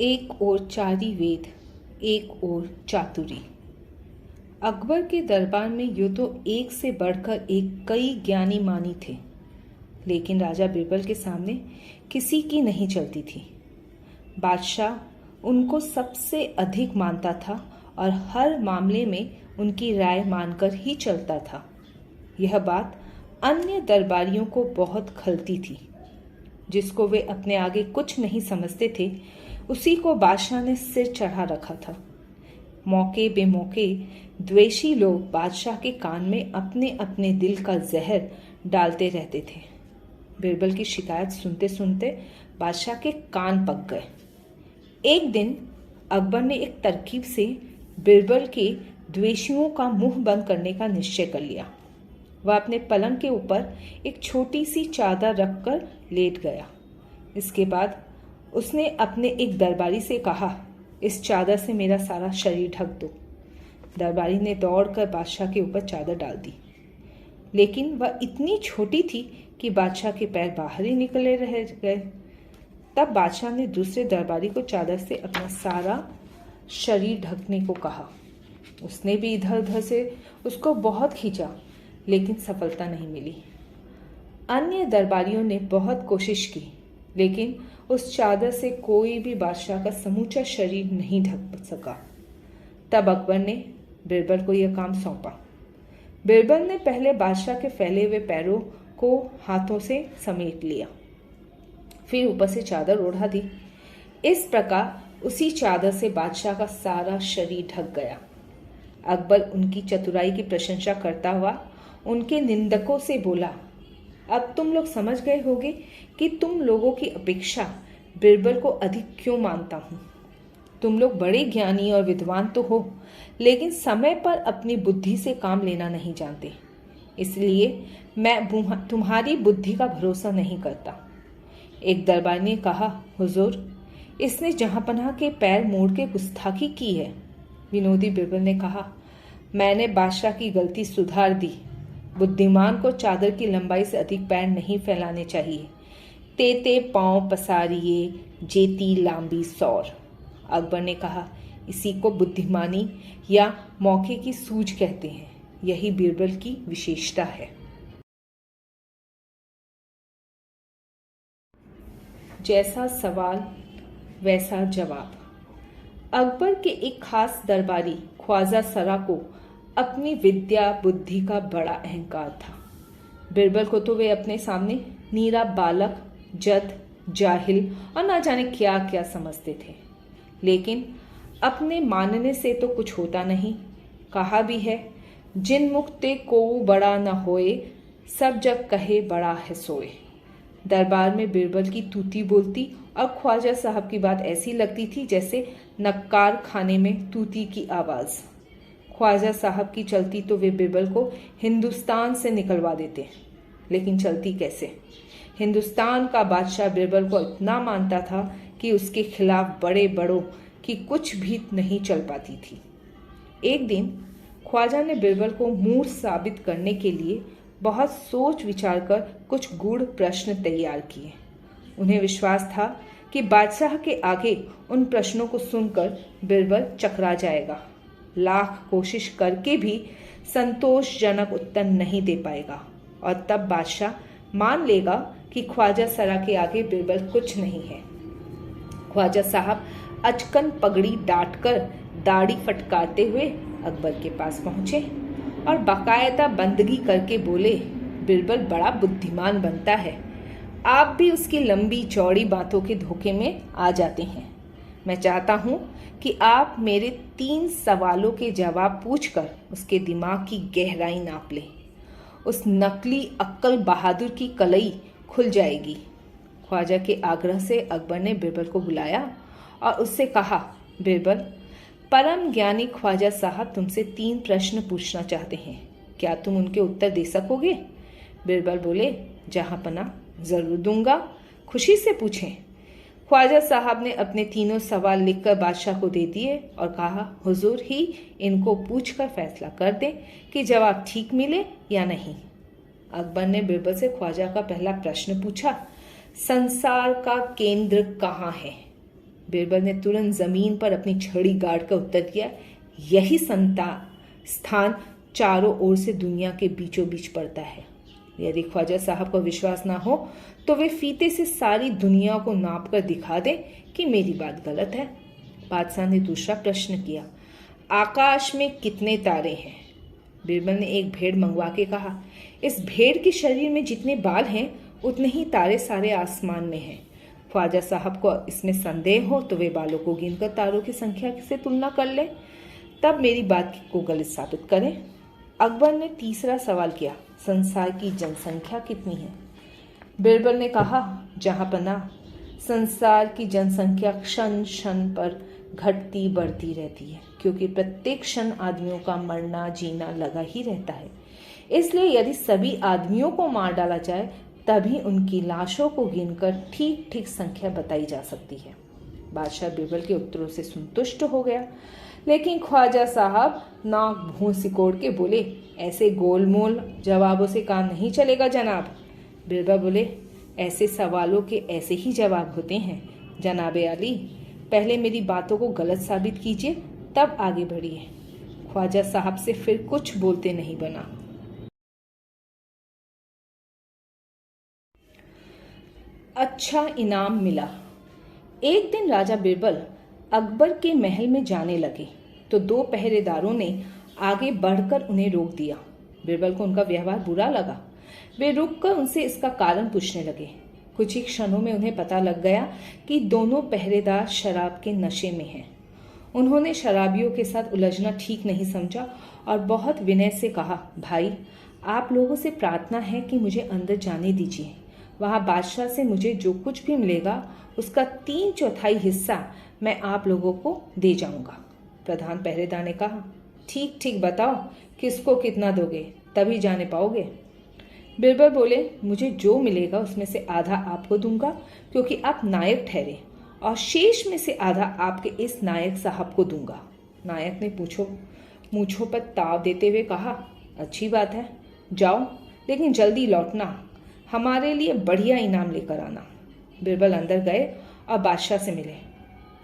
एक ओर चारी वेद, एक ओर चातुरी। अकबर के दरबार में यूँ तो एक से बढ़कर एक कई ज्ञानी मानी थे, लेकिन राजा बीरबल के सामने किसी की नहीं चलती थी। बादशाह उनको सबसे अधिक मानता था और हर मामले में उनकी राय मानकर ही चलता था। यह बात अन्य दरबारियों को बहुत खलती थी। जिसको वे अपने आगे कुछ नहीं समझते थे, उसी को बादशाह ने सिर चढ़ा रखा था। मौके बेमौके द्वेषी लोग बादशाह के कान में अपने अपने दिल का जहर डालते रहते थे। बीरबल की शिकायत सुनते सुनते बादशाह के कान पक गए। एक दिन अकबर ने एक तरकीब से बीरबल के द्वेषियों का मुंह बंद करने का निश्चय कर लिया। वह अपने पलंग के ऊपर एक छोटी सी चादर रखकर लेट गया। इसके बाद उसने अपने एक दरबारी से कहा, इस चादर से मेरा सारा शरीर ढक दो। दरबारी ने दौड़कर बादशाह के ऊपर चादर डाल दी, लेकिन वह इतनी छोटी थी कि बादशाह के पैर बाहर ही निकले रह गए। तब बादशाह ने दूसरे दरबारी को चादर से अपना सारा शरीर ढकने को कहा। उसने भी इधर उधर से उसको बहुत खींचा, लेकिन सफलता नहीं मिली। अन्य दरबारियों ने बहुत कोशिश की, लेकिन उस चादर से कोई भी बादशाह का समूचा शरीर नहीं ढक सका। तब अकबर ने बीरबल को यह काम सौंपा। बीरबल ने पहले बादशाह के फैले हुए पैरों को हाथों से समेट लिया, फिर ऊपर से चादर ओढ़ा दी। इस प्रकार उसी चादर से बादशाह का सारा शरीर ढक गया। अकबर उनकी चतुराई की प्रशंसा करता हुआ उनके निंदकों से बोला, अब तुम लोग समझ गए होगे कि तुम लोगों की अपेक्षा बीरबल को अधिक क्यों मानता हूँ। तुम लोग बड़े ज्ञानी और विद्वान तो हो, लेकिन समय पर अपनी बुद्धि से काम लेना नहीं जानते। इसलिए मैं तुम्हारी बुद्धि का भरोसा नहीं करता। एक दरबारी ने कहा, हुजूर, इसने जहांपनाह के पैर मोड़ के गुस्ताखी की है। विनोदी बीरबल ने कहा, मैंने बादशाह की गलती सुधार दी। बुद्धिमान को चादर की लंबाई से अधिक पैर नहीं फैलाने चाहिए। तेते पांव पसारिए जेती लांबी सौर। अकबर ने कहा, इसी को बुद्धिमानी या मौके की सूझ कहते हैं। यही बीरबल की विशेषता है। जैसा सवाल वैसा जवाब। अकबर के एक खास दरबारी ख्वाजा सरा को अपनी विद्या बुद्धि का बड़ा अहंकार था। बीरबल को तो वे अपने सामने नीरा बालक, जद, जाहिल और ना जाने क्या क्या समझते थे, लेकिन अपने मानने से तो कुछ होता नहीं। कहा भी है, जिन मुक्ते को बड़ा न होए, सब जग कहे बड़ा है सोए। दरबार में बीरबल की तूती बोलती और ख्वाजा साहब की बात ऐसी लगती थी जैसे नक्कार खाने में तूती की आवाज़। ख्वाजा साहब की चलती तो वे बीरबल को हिंदुस्तान से निकलवा देते, लेकिन चलती कैसे। हिंदुस्तान का बादशाह बीरबल को इतना मानता था कि उसके खिलाफ बड़े बड़ों की कुछ भी नहीं चल पाती थी। एक दिन ख्वाजा ने बीरबल को मूर्ख साबित करने के लिए बहुत सोच विचार कर कुछ गूढ़ प्रश्न तैयार किए। उन्हें विश्वास था कि बादशाह के आगे उन प्रश्नों को सुनकर बीरबल चकरा जाएगा। लाख कोशिश करके भी संतोषजनक उत्तर नहीं दे पाएगा, और तब बादशाह मान लेगा कि ख्वाजा सरा के आगे बीरबल कुछ नहीं है। ख्वाजा साहब अचकन पगड़ी डांटकर दाढ़ी फटकारते हुए अकबर के पास पहुंचे और बाकायदा बंदगी करके बोले, बीरबल बड़ा बुद्धिमान बनता है, आप भी उसकी लंबी चौड़ी बातों के धोखे में आ जाते हैं। मैं चाहता हूं कि आप मेरे 3 सवालों के जवाब पूछकर उसके दिमाग की गहराई नाप लें। उस नकली अक्ल बहादुर की कलई खुल जाएगी। ख्वाजा के आग्रह से अकबर ने बीरबल को बुलाया और उससे कहा, बीरबल, परम ज्ञानी ख्वाजा साहब तुमसे 3 प्रश्न पूछना चाहते हैं। क्या तुम उनके उत्तर दे सकोगे? बीरबल बोले, जहांपना जरूर दूंगा, खुशी से पूछें। ख्वाजा साहब ने अपने 3 सवाल लिखकर बादशाह को दे दिए और कहा, हुजूर ही इनको पूछकर फैसला कर दें कि जवाब ठीक मिले या नहीं। अकबर ने बीरबल से ख्वाजा का पहला प्रश्न पूछा, संसार का केंद्र कहाँ है? बीरबल ने तुरंत जमीन पर अपनी छड़ी गाड़ कर उत्तर दिया, यही स्थान चारों ओर से दुनिया के बीचों बीच पड़ता है। यदि ख्वाजा साहब को विश्वास ना हो तो वे फीते से सारी दुनिया को नाप कर दिखा दें कि मेरी बात गलत है। बादशाह ने दूसरा प्रश्न किया, आकाश में कितने तारे हैं? बीरबल ने एक भेड़ मंगवा के कहा, इस भेड़ के शरीर में जितने बाल हैं उतने ही तारे सारे आसमान में हैं। ख्वाजा साहब को इसमें संदेह हो तो वे बालों को गिनकर तारों की संख्या से तुलना कर लें, तब मेरी बात को गलत साबित करें। अकबर ने तीसरा सवाल किया, संसार की जनसंख्या कितनी है? बीरबल ने कहा, जहांपनाह, संसार की जनसंख्या क्षण क्षण पर घटती बढ़ती रहती है, क्योंकि प्रत्येक क्षण आदमियों का मरना जीना लगा ही रहता है। इसलिए यदि सभी आदमियों को मार डाला जाए तभी उनकी लाशों को गिनकर ठीक ठीक संख्या बताई जा सकती है। बादशाह बीरबल के उत्तरों से संतुष्ट हो गया, लेकिन ख्वाजा साहब नाक भौं सिकोड़ के बोले, ऐसे गोलमोल जवाबों से काम नहीं चलेगा जनाब। बीरबल बोले, ऐसे सवालों के ऐसे ही जवाब होते हैं जनाबे आली। पहले मेरी बातों को गलत साबित कीजिए, तब आगे बढ़िए। ख्वाजा साहब से फिर कुछ बोलते नहीं बना। अच्छा इनाम मिला। एक दिन राजा बीरबल अकबर के महल में जाने लगे तो दो पहरेदारों ने आगे बढ़कर उन्हें रोक दिया। बीरबल को उनका व्यवहार बुरा लगा। वे रुककर उनसे इसका कारण पूछने लगे। कुछ ही क्षणों में उन्हें पता लग गया कि दोनों पहरेदार शराब के नशे में हैं। उन्होंने शराबियों के साथ उलझना ठीक नहीं समझा और बहुत विनय से कहा, भाई, आप लोगों से प्रार्थना है कि मुझे अंदर जाने दीजिए। वहाँ बादशाह से मुझे जो कुछ भी मिलेगा उसका 3/4 हिस्सा मैं आप लोगों को दे जाऊंगा। प्रधान पहरेदार ने कहा, ठीक ठीक बताओ, किसको कितना दोगे, तभी जाने पाओगे। बीरबल बोले, मुझे जो मिलेगा उसमें से आधा आपको दूंगा क्योंकि आप नायक ठहरे, और शेष में से आधा आपके इस नायक साहब को दूंगा। नायक ने मूंछों पर ताव देते हुए कहा, अच्छी बात है, जाओ, लेकिन जल्दी लौटना, हमारे लिए बढ़िया इनाम लेकर आना। बीरबल अंदर गए और बादशाह से मिले।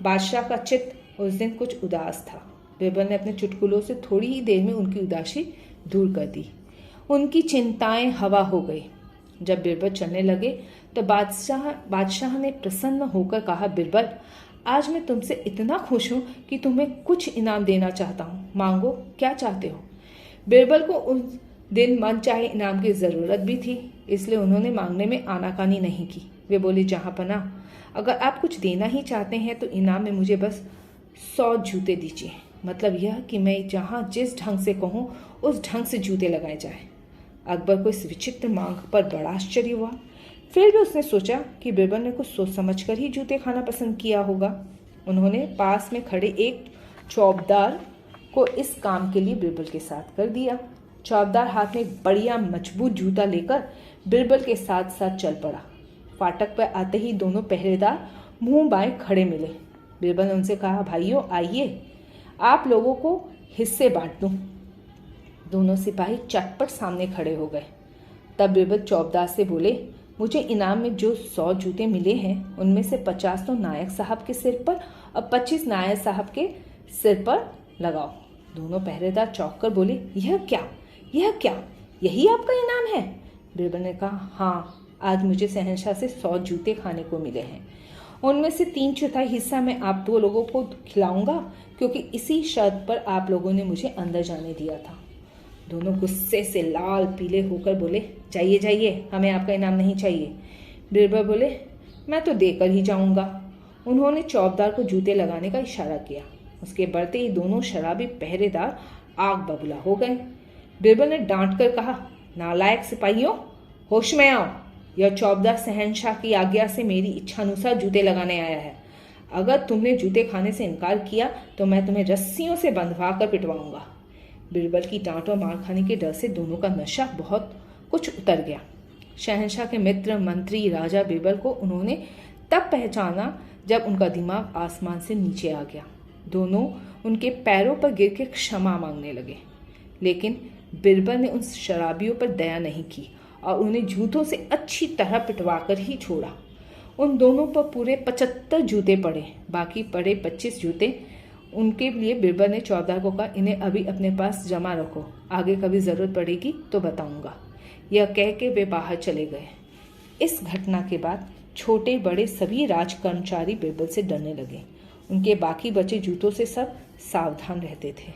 बादशाह का चित्त उस दिन कुछ उदास था। बीरबल ने अपने चुटकुलों से थोड़ी ही देर में उनकी उदासी दूर कर दी। उनकी चिंताएं हवा हो गई। जब बीरबल चलने लगे तो बादशाह ने प्रसन्न होकर कहा, बीरबल, आज मैं तुमसे इतना खुश हूं कि तुम्हें कुछ इनाम देना चाहता हूं, मांगो, क्या चाहते हो। बीरबल को उस दिन मन चाहे इनाम की जरूरत भी थी, इसलिए उन्होंने मांगने में आनाकानी नहीं की। वे बोले, जहांपनाह, अगर आप कुछ देना ही चाहते हैं तो इनाम में मुझे बस 100 जूते दीजिए। मतलब यह कि मैं जहां जिस ढंग से कहूं उस ढंग से जूते लगाए जाए। अकबर को इस विचित्र मांग पर बड़ा आश्चर्य हुआ। फिर भी उसने सोचा कि बीरबल ने कुछ सोच समझ कर ही जूते खाना पसंद किया होगा। उन्होंने पास में खड़े एक चौबदार को इस काम के लिए बीरबल के साथ कर दिया। चौबदार हाथ में बढ़िया मजबूत जूता लेकर बीरबल के साथ साथ चल पड़ा। फाटक पर आते ही दोनों पहरेदार मुंह बाएं खड़े मिले। बीरबल ने उनसे कहा, भाइयों, आइए, आप लोगों को हिस्से बांट दूं। दोनों सिपाही चटपट सामने खड़े हो गए। तब बीरबल चौबदार से बोले, मुझे इनाम में जो 100 जूते मिले हैं उनमें से 50 तो नायक साहब के सिर पर और 25 नायक साहब के सिर पर लगाओ। दोनों पहरेदार चौंक कर बोले, यह क्या, यही आपका इनाम है? बीरबल ने कहा, हाँ, आज मुझे शहंशाह से 100 जूते खाने को मिले हैं। उनमें से 3/4 हिस्सा मैं आप दो लोगों को खिलाऊंगा, क्योंकि इसी शर्त पर आप लोगों ने मुझे अंदर जाने दिया था। दोनों गुस्से से लाल पीले होकर बोले, जाइए जाइए, हमें आपका इनाम नहीं चाहिए। बीरबल बोले, मैं तो देकर ही जाऊंगा। उन्होंने चौबदार को जूते लगाने का इशारा किया। उसके बढ़ते ही दोनों शराबी पहरेदार आग बबूला हो गए। बीरबल ने डांट कर कहा, नालायक सिपाहियों, होश में आओ। यह चौबदार शहंशाह की आज्ञा से मेरी इच्छानुसार जूते लगाने आया है। अगर तुमने जूते खाने से इनकार किया तो मैं तुम्हें रस्सियों से बंधवा कर पिटवाऊंगा। बीरबल की डांट और मार खाने के डर से दोनों का नशा बहुत कुछ उतर गया। शहंशाह के मित्र, मंत्री, राजा बीरबल को उन्होंने तब पहचाना जब उनका दिमाग आसमान से नीचे आ गया। दोनों उनके पैरों पर गिर के क्षमा मांगने लगे, लेकिन बीरबल ने उन शराबियों पर दया नहीं की और उन्हें जूतों से अच्छी तरह पिटवा कर ही छोड़ा। उन दोनों पर पूरे 75 जूते पड़े। बाकी पड़े 25 जूते उनके लिए बिरबल ने चौबदार को कहा, इन्हें अभी अपने पास जमा रखो, आगे कभी ज़रूरत पड़ेगी तो बताऊंगा। यह कह के वे बाहर चले गए। इस घटना के बाद छोटे बड़े सभी राज कर्मचारी बिरबल से डरने लगे। उनके बाकी बचे जूतों से सब सावधान रहते थे।